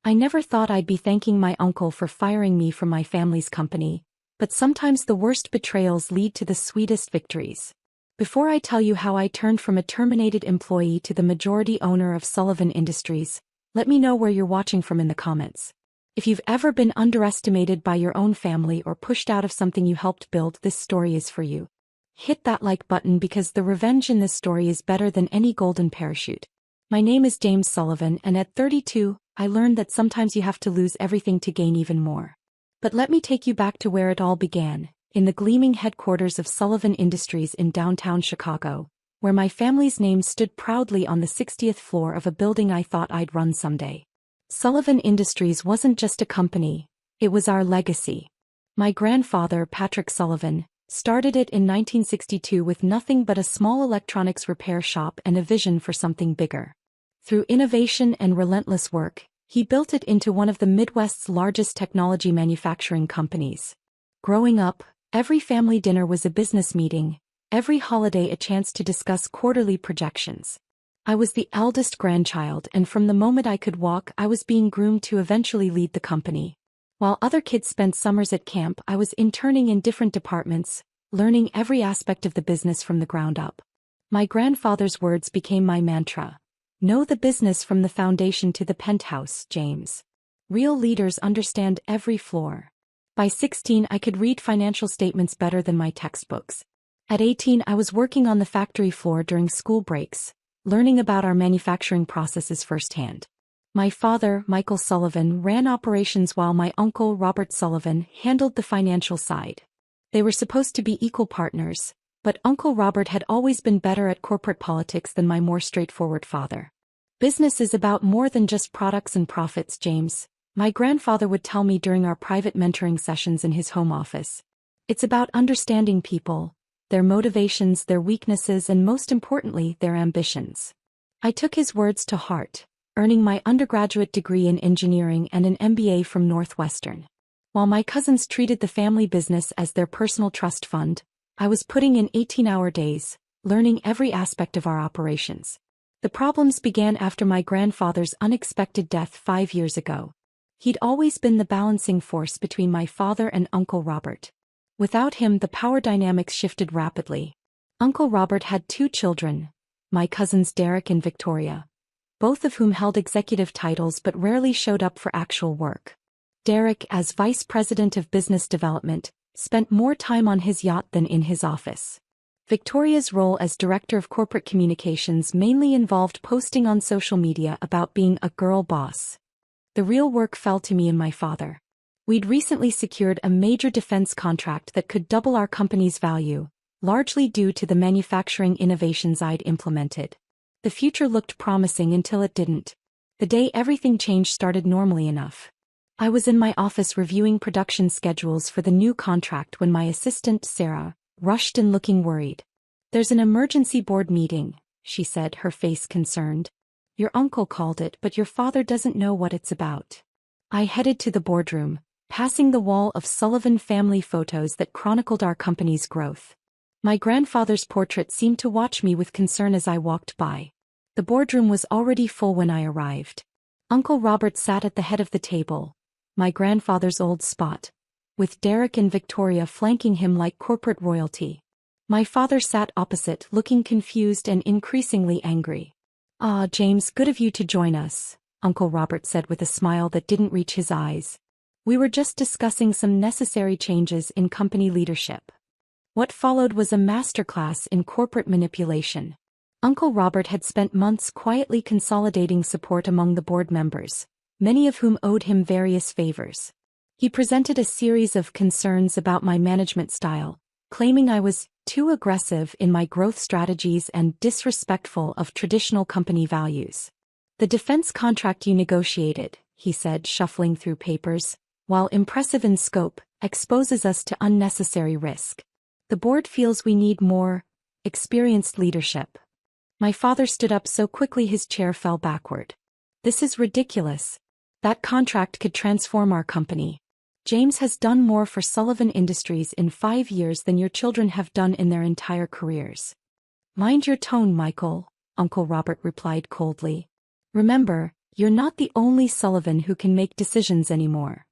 I never thought I'd be thanking my uncle for firing me from my family's company, but sometimes the worst betrayals lead to the sweetest victories. Before I tell you how I turned from a terminated employee to the majority owner of Sullivan Industries, let me know where you're watching from in the comments. If you've ever been underestimated by your own family or pushed out of something you helped build, this story is for you. Hit that like button because the revenge in this story is better than any golden parachute. My name is James Sullivan, and at 32, I learned that sometimes you have to lose everything to gain even more. But let me take you back to where it all began, in the gleaming headquarters of Sullivan Industries in downtown Chicago, where my family's name stood proudly on the 60th floor of a building I thought I'd run someday. Sullivan Industries wasn't just a company, it was our legacy. My grandfather, Patrick Sullivan, started it in 1962 with nothing but a small electronics repair shop and a vision for something bigger. Through innovation and relentless work, he built it into one of the Midwest's largest technology manufacturing companies. Growing up, every family dinner was a business meeting, every holiday a chance to discuss quarterly projections. I was the eldest grandchild, and from the moment I could walk, I was being groomed to eventually lead the company. While other kids spent summers at camp, I was interning in different departments, learning every aspect of the business from the ground up. My grandfather's words became my mantra. Know the business from the foundation to the penthouse, James. Real leaders understand every floor. By 16, I could read financial statements better than my textbooks. At 18, I was working on the factory floor during school breaks, learning about our manufacturing processes firsthand. My father, Michael Sullivan, ran operations while my uncle, Robert Sullivan, handled the financial side. They were supposed to be equal partners, but Uncle Robert had always been better at corporate politics than my more straightforward father. Business is about more than just products and profits, James, my grandfather would tell me during our private mentoring sessions in his home office. It's about understanding people, their motivations, their weaknesses, and most importantly, their ambitions. I took his words to heart, earning my undergraduate degree in engineering and an MBA from Northwestern. While my cousins treated the family business as their personal trust fund, I was putting in 18-hour days, learning every aspect of our operations. The problems began after my grandfather's unexpected death 5 years ago. He'd always been the balancing force between my father and Uncle Robert. Without him, the power dynamics shifted rapidly. Uncle Robert had 2 children, my cousins Derek and Victoria, both of whom held executive titles but rarely showed up for actual work. Derek, as Vice President of Business Development, spent more time on his yacht than in his office. Victoria's role as Director of Corporate Communications mainly involved posting on social media about being a girl boss. The real work fell to me and my father. We'd recently secured a major defense contract that could double our company's value, largely due to the manufacturing innovations I'd implemented. The future looked promising until it didn't. The day everything changed started normally enough. I was in my office reviewing production schedules for the new contract when my assistant, Sarah, rushed in looking worried. "There's an emergency board meeting," she said, her face concerned. "Your uncle called it, but your father doesn't know what it's about." I headed to the boardroom, passing the wall of Sullivan family photos that chronicled our company's growth. My grandfather's portrait seemed to watch me with concern as I walked by. The boardroom was already full when I arrived. Uncle Robert sat at the head of the table, my grandfather's old spot, with Derek and Victoria flanking him like corporate royalty. My father sat opposite, looking confused and increasingly angry. "Ah, James, good of you to join us," Uncle Robert said with a smile that didn't reach his eyes. "We were just discussing some necessary changes in company leadership." What followed was a masterclass in corporate manipulation. Uncle Robert had spent months quietly consolidating support among the board members, many of whom owed him various favors. He presented a series of concerns about my management style, claiming I was too aggressive in my growth strategies and disrespectful of traditional company values. "The defense contract you negotiated," he said, shuffling through papers, "while impressive in scope, exposes us to unnecessary risk. The board feels we need more experienced leadership." My father stood up so quickly his chair fell backward. "This is ridiculous. That contract could transform our company. James has done more for Sullivan Industries in 5 years than your children have done in their entire careers." "Mind your tone, Michael," Uncle Robert replied coldly. "Remember, You're not the only Sullivan who can make decisions anymore.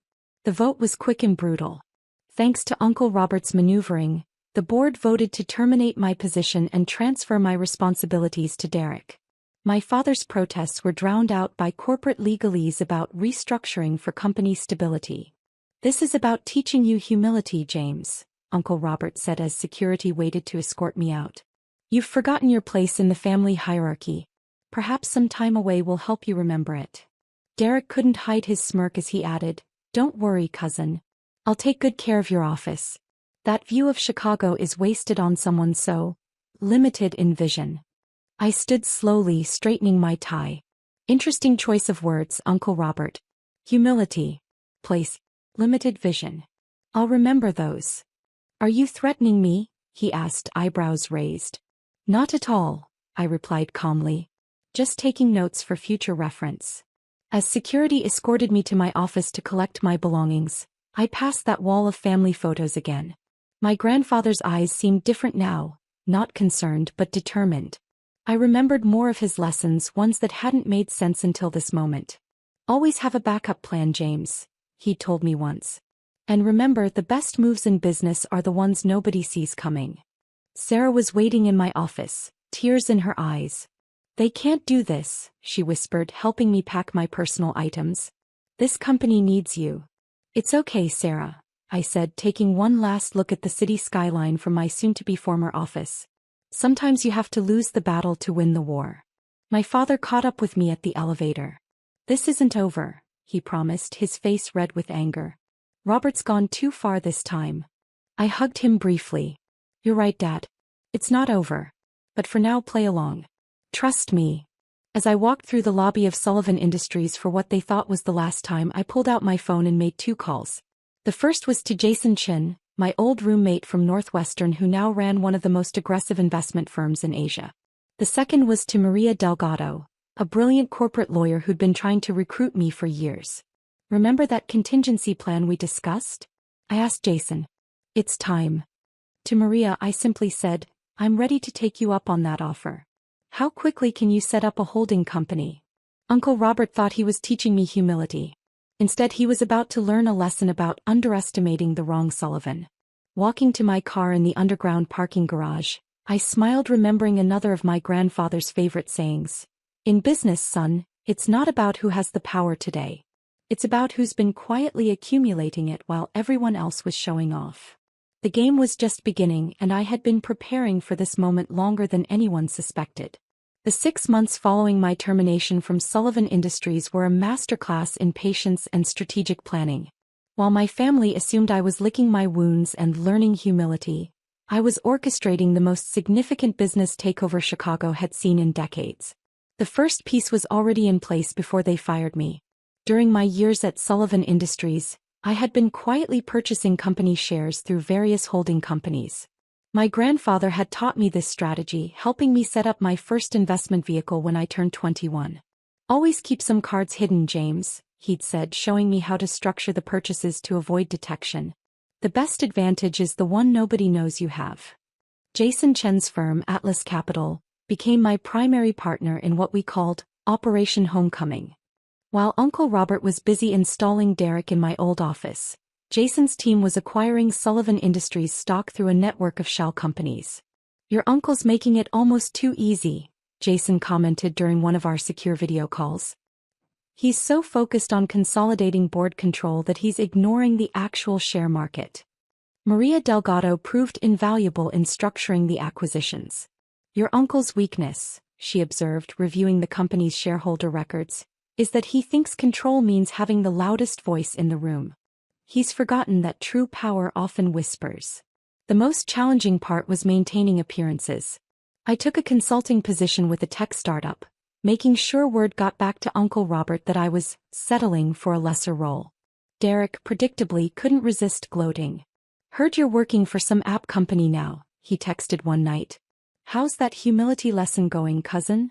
The vote was quick and brutal. Thanks to Uncle Robert's maneuvering, the board voted to terminate my position and transfer my responsibilities to Derek. My father's protests were drowned out by corporate legalese about restructuring for company stability. "This is about teaching you humility, James," Uncle Robert said as security waited to escort me out. "You've forgotten your place in the family hierarchy. Perhaps some time away will help you remember it." Derek couldn't hide his smirk as he added, "Don't worry, cousin. I'll take good care of your office. That view of Chicago is wasted on someone so limited in vision." I stood slowly, straightening my tie. Interesting choice of words, Uncle Robert. Humility. Place. Limited vision. I'll remember those. "Are you threatening me?" he asked, eyebrows raised. "Not at all," I replied calmly. "Just taking notes for future reference." As security escorted me to my office to collect my belongings, I passed that wall of family photos again. My grandfather's eyes seemed different now, not concerned but determined. I remembered more of his lessons, ones that hadn't made sense until this moment. "Always have a backup plan, James," he told me once. "And remember, the best moves in business are the ones nobody sees coming." Sarah was waiting in my office, tears in her eyes. "They can't do this," she whispered, helping me pack my personal items. "This company needs you." "It's okay, Sarah," I said, taking one last look at the city skyline from my soon-to-be former office. "Sometimes you have to lose the battle to win the war." My father caught up with me at the elevator. "This isn't over," he promised, his face red with anger. "Robert's gone too far this time." I hugged him briefly. "You're right, Dad. It's not over. But for now, play along. Trust me." As I walked through the lobby of Sullivan Industries for what they thought was the last time, I pulled out my phone and made 2 calls. The first was to Jason Chin, my old roommate from Northwestern who now ran one of the most aggressive investment firms in Asia. The second was to Maria Delgado, a brilliant corporate lawyer who'd been trying to recruit me for years. "Remember that contingency plan we discussed?" I asked Jason. "It's time." To Maria, I simply said, "I'm ready to take you up on that offer. How quickly can you set up a holding company?" Uncle Robert thought he was teaching me humility. Instead, he was about to learn a lesson about underestimating the wrong Sullivan. Walking to my car in the underground parking garage, I smiled, remembering another of my grandfather's favorite sayings. "In business, son, it's not about who has the power today. It's about who's been quietly accumulating it while everyone else was showing off." The game was just beginning, and I had been preparing for this moment longer than anyone suspected. The 6 months following my termination from Sullivan Industries were a masterclass in patience and strategic planning. While my family assumed I was licking my wounds and learning humility, I was orchestrating the most significant business takeover Chicago had seen in decades. The first piece was already in place before they fired me. During my years at Sullivan Industries, I had been quietly purchasing company shares through various holding companies. My grandfather had taught me this strategy, helping me set up my first investment vehicle when I turned 21. "Always keep some cards hidden, James," he'd said, showing me how to structure the purchases to avoid detection. "The best advantage is the one nobody knows you have." Jason Chen's firm, Atlas Capital, became my primary partner in what we called Operation Homecoming. While Uncle Robert was busy installing Derek in my old office, Jason's team was acquiring Sullivan Industries stock through a network of shell companies. "Your uncle's making it almost too easy," Jason commented during one of our secure video calls. "He's so focused on consolidating board control that he's ignoring the actual share market." Maria Delgado proved invaluable in structuring the acquisitions. "Your uncle's weakness," she observed, reviewing the company's shareholder records, "is that he thinks control means having the loudest voice in the room. He's forgotten that true power often whispers." The most challenging part was maintaining appearances. I took a consulting position with a tech startup, making sure word got back to Uncle Robert that I was settling for a lesser role. Derek, predictably, couldn't resist gloating. "Heard you're working for some app company now," he texted one night. "How's that humility lesson going, cousin?"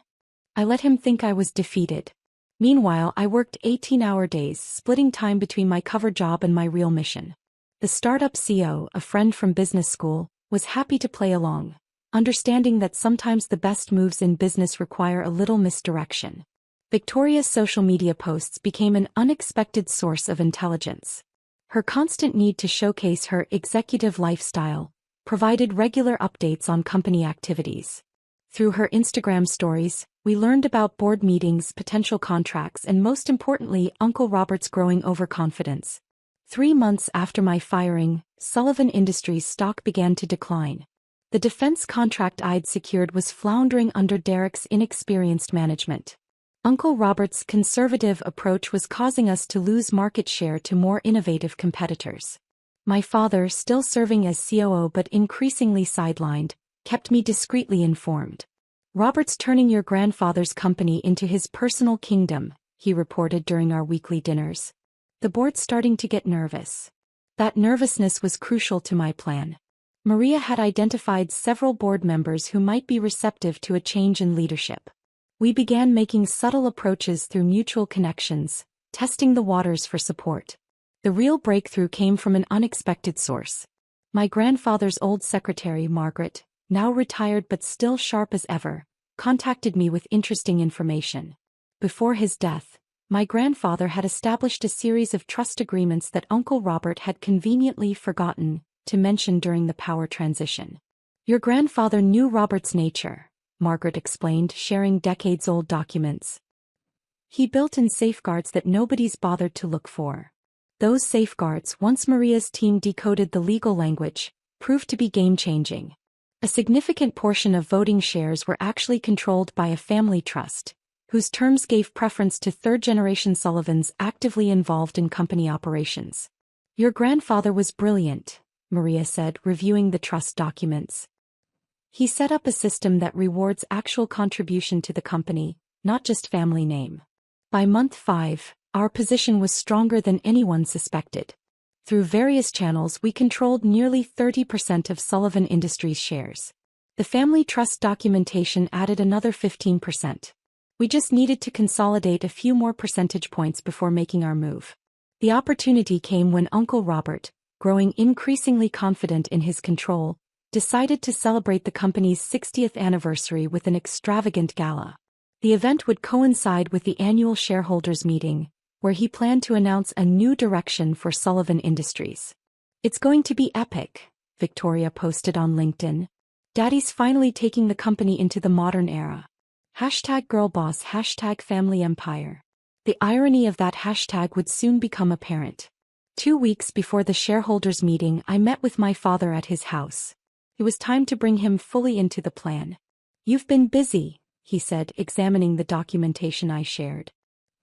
I let him think I was defeated. Meanwhile, I worked 18-hour days, splitting time between my cover job and my real mission. The startup CEO, a friend from business school, was happy to play along, understanding that sometimes the best moves in business require a little misdirection. Victoria's social media posts became an unexpected source of intelligence. Her constant need to showcase her executive lifestyle provided regular updates on company activities. Through her Instagram stories, we learned about board meetings, potential contracts, and most importantly, Uncle Robert's growing overconfidence. 3 months after my firing, Sullivan Industries' stock began to decline. The defense contract I'd secured was floundering under Derek's inexperienced management. Uncle Robert's conservative approach was causing us to lose market share to more innovative competitors. My father, still serving as COO but increasingly sidelined, kept me discreetly informed. "Robert's turning your grandfather's company into his personal kingdom," he reported during our weekly dinners. The board's starting to get nervous. That nervousness was crucial to my plan. Maria had identified several board members who might be receptive to a change in leadership. We began making subtle approaches through mutual connections, testing the waters for support. The real breakthrough came from an unexpected source. My grandfather's old secretary, Margaret, now retired but still sharp as ever, contacted me with interesting information. Before his death, my grandfather had established a series of trust agreements that Uncle Robert had conveniently forgotten to mention during the power transition. "Your grandfather knew Robert's nature," Margaret explained, sharing decades-old documents. "He built in safeguards that nobody's bothered to look for." Those safeguards, once Maria's team decoded the legal language, proved to be game-changing. A significant portion of voting shares were actually controlled by a family trust, whose terms gave preference to third-generation Sullivans actively involved in company operations. "Your grandfather was brilliant," Maria said, reviewing the trust documents. "He set up a system that rewards actual contribution to the company, not just family name." By month 5, our position was stronger than anyone suspected. Through various channels, we controlled nearly 30% of Sullivan Industries shares. The family trust documentation added another 15%. We just needed to consolidate a few more percentage points before making our move. The opportunity came when Uncle Robert, growing increasingly confident in his control, decided to celebrate the company's 60th anniversary with an extravagant gala. The event would coincide with the annual shareholders meeting, where he planned to announce a new direction for Sullivan Industries. "It's going to be epic," Victoria posted on LinkedIn. "Daddy's finally taking the company into the modern era. #girlboss, #familyempire. The irony of that hashtag would soon become apparent. 2 weeks before the shareholders meeting, I met with my father at his house. It was time to bring him fully into the plan. "You've been busy," he said, examining the documentation I shared.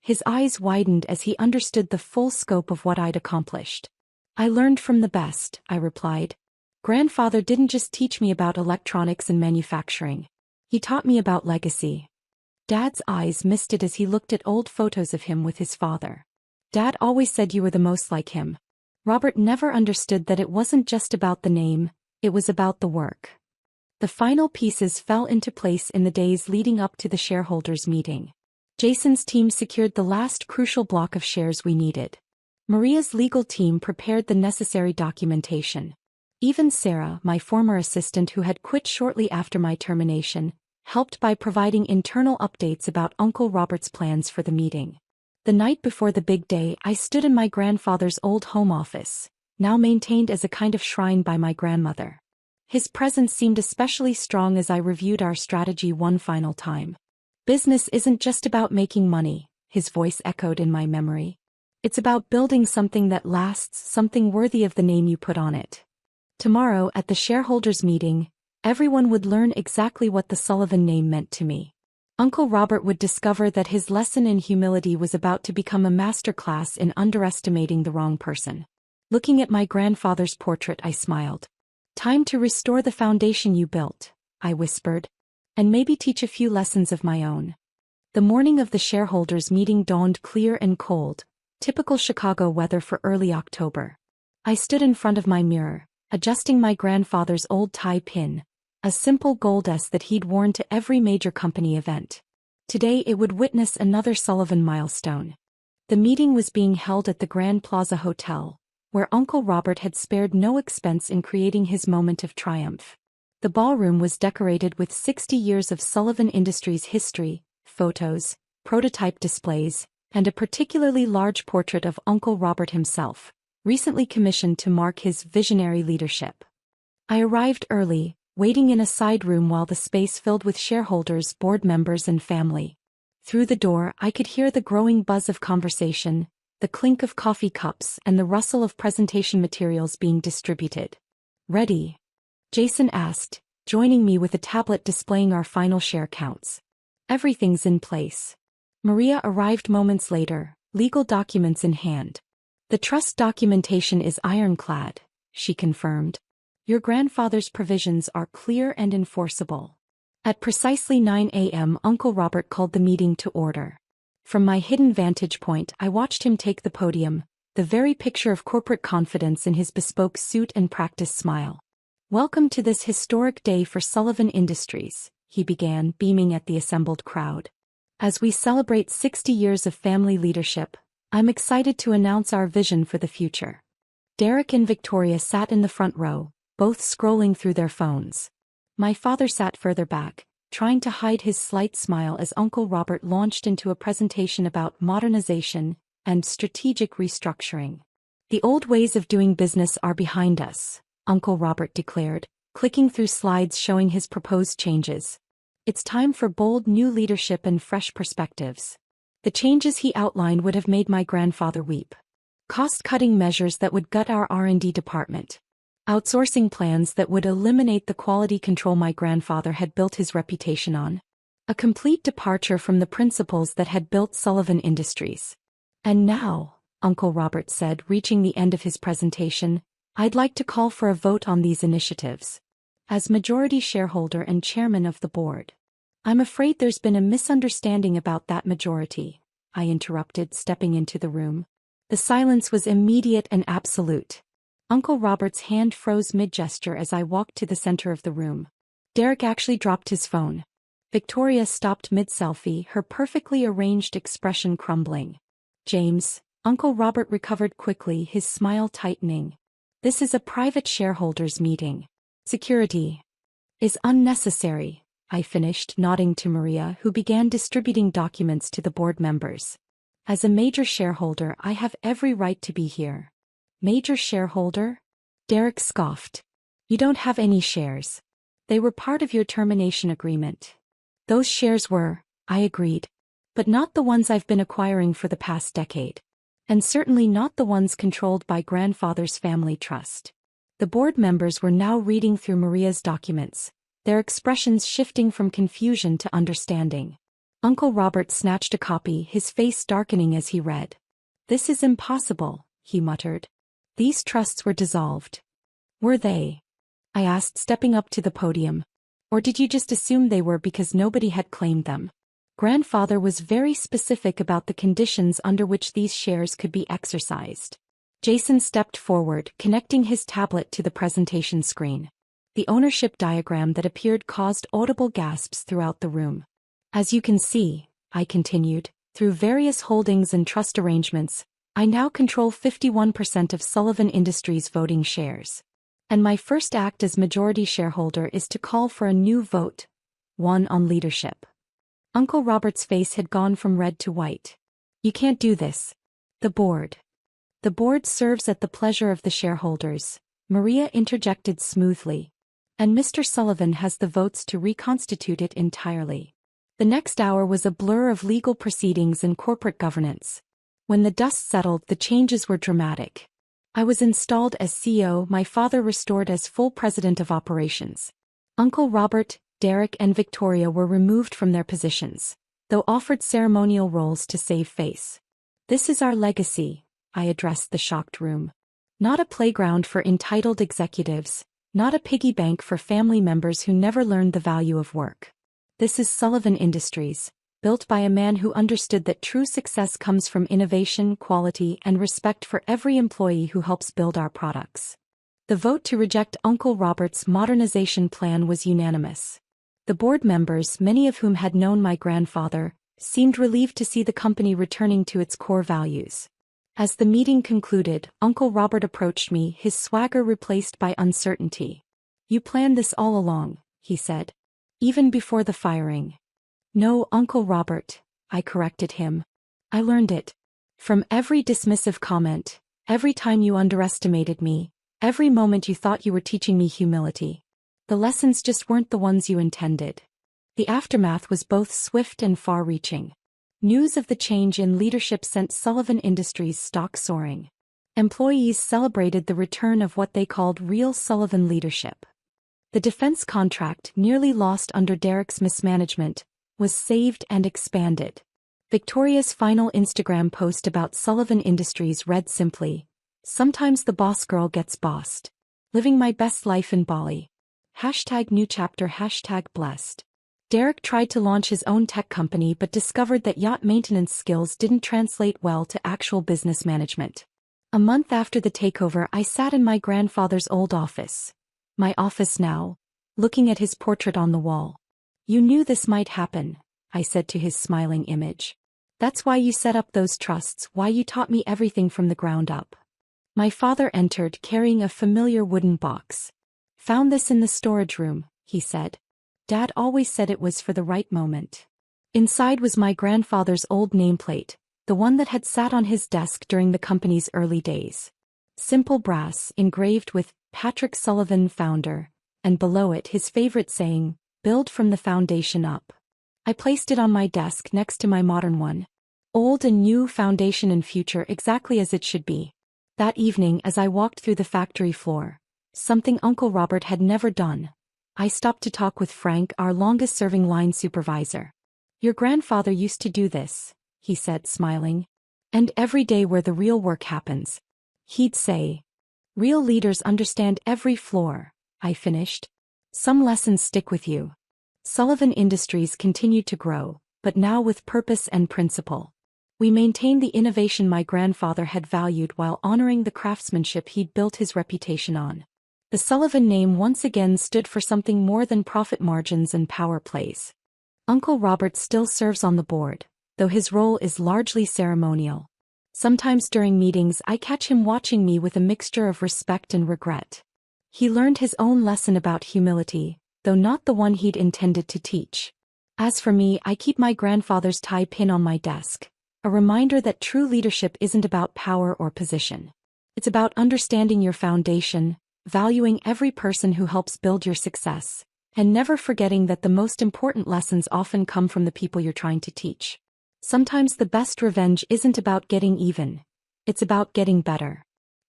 His eyes widened as he understood the full scope of what I'd accomplished. "I learned from the best," I replied. "Grandfather didn't just teach me about electronics and manufacturing. He taught me about legacy." Dad's eyes misted as he looked at old photos of him with his father. "Dad always said you were the most like him." Robert never understood that it wasn't just about the name, it was about the work. The final pieces fell into place in the days leading up to the shareholders meeting. Jason's team secured the last crucial block of shares we needed. Maria's legal team prepared the necessary documentation. Even Sarah, my former assistant who had quit shortly after my termination, helped by providing internal updates about Uncle Robert's plans for the meeting. The night before the big day, I stood in my grandfather's old home office, now maintained as a kind of shrine by my grandmother. His presence seemed especially strong as I reviewed our strategy one final time. "Business isn't just about making money," his voice echoed in my memory. "It's about building something that lasts, something worthy of the name you put on it." Tomorrow, at the shareholders meeting, everyone would learn exactly what the Sullivan name meant to me. Uncle Robert would discover that his lesson in humility was about to become a masterclass in underestimating the wrong person. Looking at my grandfather's portrait, I smiled. "Time to restore the foundation you built," I whispered, "and maybe teach a few lessons of my own." The morning of the shareholders meeting dawned clear and cold, typical Chicago weather for early October. I stood in front of my mirror, adjusting my grandfather's old tie pin, a simple gold S that he'd worn to every major company event. Today it would witness another Sullivan milestone. The meeting was being held at the Grand Plaza Hotel, where Uncle Robert had spared no expense in creating his moment of triumph. The ballroom was decorated with 60 years of Sullivan Industries history, photos, prototype displays, and a particularly large portrait of Uncle Robert himself, recently commissioned to mark his visionary leadership. I arrived early, waiting in a side room while the space filled with shareholders, board members and family. Through the door I could hear the growing buzz of conversation, the clink of coffee cups and the rustle of presentation materials being distributed. "Ready?" Jason asked, joining me with a tablet displaying our final share counts. "Everything's in place." Maria arrived moments later, legal documents in hand. "The trust documentation is ironclad," she confirmed. "Your grandfather's provisions are clear and enforceable." At precisely 9 a.m. Uncle Robert called the meeting to order. From my hidden vantage point I watched him take the podium, the very picture of corporate confidence in his bespoke suit and practiced smile. "Welcome to this historic day for Sullivan Industries," he began, beaming at the assembled crowd. "As we celebrate 60 years of family leadership, I'm excited to announce our vision for the future." Derek and Victoria sat in the front row, both scrolling through their phones. My father sat further back, trying to hide his slight smile as Uncle Robert launched into a presentation about modernization and strategic restructuring. "The old ways of doing business are behind us," Uncle Robert declared, clicking through slides showing his proposed changes. "It's time for bold new leadership and fresh perspectives." The changes he outlined would have made my grandfather weep. Cost-cutting measures that would gut our R&D department. Outsourcing plans that would eliminate the quality control my grandfather had built his reputation on. A complete departure from the principles that had built Sullivan Industries. "And now," Uncle Robert said, reaching the end of his presentation, "I'd like to call for a vote on these initiatives. As majority shareholder and chairman of the board." "I'm afraid there's been a misunderstanding about that majority," I interrupted, stepping into the room. The silence was immediate and absolute. Uncle Robert's hand froze mid-gesture as I walked to the center of the room. Derek actually dropped his phone. Victoria stopped mid-selfie, her perfectly arranged expression crumbling. "James," Uncle Robert recovered quickly, his smile tightening. "This is a private shareholders meeting. Security is unnecessary," I finished, nodding to Maria, who began distributing documents to the board members. "As a major shareholder, I have every right to be here." "Major shareholder?" Derek scoffed. "You don't have any shares. They were part of your termination agreement." "Those shares were," I agreed. "But not the ones I've been acquiring for the past decade. And certainly not the ones controlled by grandfather's family trust." The board members were now reading through Maria's documents, their expressions shifting from confusion to understanding. Uncle Robert snatched a copy, his face darkening as he read. "This is impossible," he muttered. "These trusts were dissolved." "Were they?" I asked, stepping up to the podium. "Or did you just assume they were because nobody had claimed them?" Grandfather was very specific about the conditions under which these shares could be exercised. Jason stepped forward, connecting his tablet to the presentation screen. The ownership diagram that appeared caused audible gasps throughout the room. "As you can see," I continued, "through various holdings and trust arrangements, I now control 51% of Sullivan Industries' voting shares. And my first act as majority shareholder is to call for a new vote, one on leadership." Uncle Robert's face had gone from red to white. "You can't do this. The board serves at the pleasure of the shareholders," Maria interjected smoothly. "And Mr. Sullivan has the votes to reconstitute it entirely." The next hour was a blur of legal proceedings and corporate governance. When the dust settled, the changes were dramatic. I was installed as CEO, my father restored as full president of operations. Uncle Robert, Derek and Victoria were removed from their positions, though offered ceremonial roles to save face. "This is our legacy," I addressed the shocked room. "Not a playground for entitled executives, not a piggy bank for family members who never learned the value of work. This is Sullivan Industries, built by a man who understood that true success comes from innovation, quality, and respect for every employee who helps build our products." The vote to reject Uncle Robert's modernization plan was unanimous. The board members, many of whom had known my grandfather, seemed relieved to see the company returning to its core values. As the meeting concluded, Uncle Robert approached me, his swagger replaced by uncertainty. "You planned this all along," he said. "Even before the firing." "No, Uncle Robert," I corrected him. I learned it. From every dismissive comment, every time you underestimated me, every moment you thought you were teaching me humility. The lessons just weren't the ones you intended. The aftermath was both swift and far-reaching. News of the change in leadership sent Sullivan Industries stock soaring. Employees celebrated the return of what they called real Sullivan leadership. The defense contract, nearly lost under Derek's mismanagement, was saved and expanded. Victoria's final Instagram post about Sullivan Industries read simply, "Sometimes the boss girl gets bossed. Living my best life in Bali. #new chapter #blessed." Derek tried to launch his own tech company but discovered that yacht maintenance skills didn't translate well to actual business management. A month after the takeover, I sat in my grandfather's old office. My office now, looking at his portrait on the wall. "You knew this might happen," I said to his smiling image. "That's why you set up those trusts, why you taught me everything from the ground up." My father entered carrying a familiar wooden box. "Found this in the storage room," he said. "Dad always said it was for the right moment." Inside was my grandfather's old nameplate, the one that had sat on his desk during the company's early days. Simple brass engraved with "Patrick Sullivan, Founder," and below it his favorite saying, "Build from the foundation up." I placed it on my desk next to my modern one. Old and new, foundation and future, exactly as it should be. That evening as I walked through the factory floor, something Uncle Robert had never done, I stopped to talk with Frank, our longest-serving line supervisor. "Your grandfather used to do this," he said, smiling. "And every day where the real work happens." He'd say, "Real leaders understand every floor," I finished. "Some lessons stick with you." Sullivan Industries continued to grow, but now with purpose and principle. We maintained the innovation my grandfather had valued while honoring the craftsmanship he'd built his reputation on. The Sullivan name once again stood for something more than profit margins and power plays. Uncle Robert still serves on the board, though his role is largely ceremonial. Sometimes during meetings I catch him watching me with a mixture of respect and regret. He learned his own lesson about humility, though not the one he'd intended to teach. As for me, I keep my grandfather's tie pin on my desk, a reminder that true leadership isn't about power or position. It's about understanding your foundation, valuing every person who helps build your success, and never forgetting that the most important lessons often come from the people you're trying to teach. Sometimes the best revenge isn't about getting even. It's about getting better.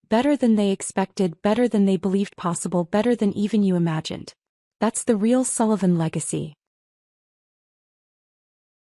Better than they expected, better than they believed possible, better than even you imagined. That's the real Sullivan legacy.